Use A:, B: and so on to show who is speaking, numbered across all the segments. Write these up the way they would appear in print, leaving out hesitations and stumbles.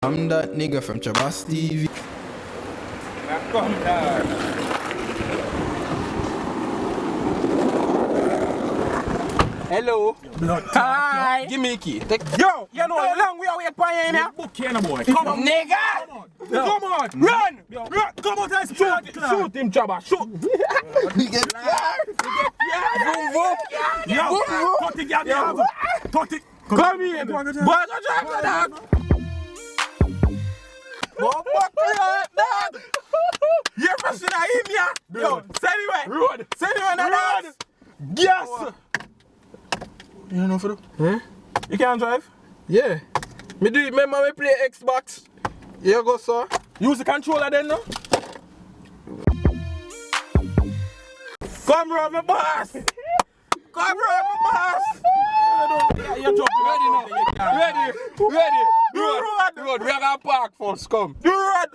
A: I'm that nigga from Trabass TV.
B: Now come down. Hello. Hi.
A: Give me a key.
B: Yo, you know how long we are waiting for you in here?
C: Book here, boy. Come on,
B: Nigga.
C: come on.
B: Run.
C: Run. Come on, guys.
B: Shoot him, Trabass. Shoot.
A: We get
B: Boom, boom.
C: Yo, cut the gap. Cut it.
B: Come here. Boy, go drive the dog. Boy, fuck you up, dog. You're pressing at him, yeah? Yo, send him away.
C: Road.
B: Send him on the road. Yes.
A: You know for the?
B: Huh? You can't drive?
A: Yeah. Me do it. Remember we play Xbox. Here go, sir.
B: Use the controller then, no? Come round my boss! Come round my boss! You're jumping ready now. Ready.
A: Road. We are gonna park first. Come.
B: Do road!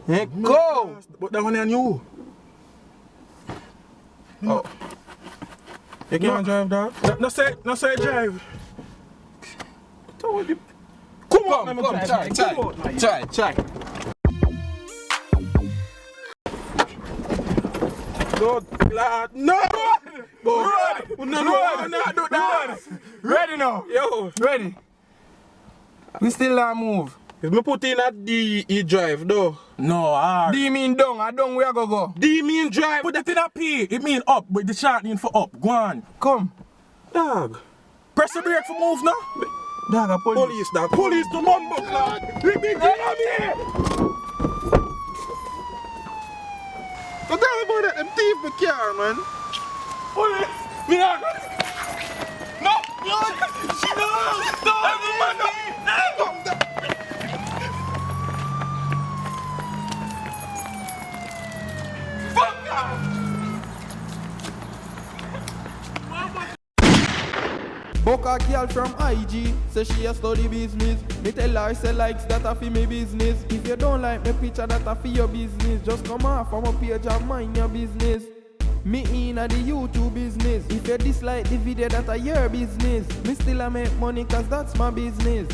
B: Hey, go!
C: But that one on you.
A: Oh.
B: You can't drive, dog?
C: No say drive.
B: Come on,
A: Try.
B: No, lad. No! Road! No. Ready now?
A: Yo.
B: Ready?
A: We still not move.
B: If me put in at D, he drive, though.
C: No, hard.
A: D mean down. I down where I go.
B: D mean drive.
C: Put that in a P. It mean up, but the shortening for up. Go on.
A: Come.
B: Dog.
C: Press the brake for move now.
B: Dog, a police, dog. Police to mumbo, dog. Big thing on me.
A: But tell me about that. Them thief my car, man.
B: Police. Me not go. No.
A: Book a girl from IG, say she a study business. Me tell her say likes that a fi me business. If you don't like me picture that a fi your business, just come off from a page and mind your business. Me in a the YouTube business. If you dislike the video that a your business, me still a make money cause that's my business.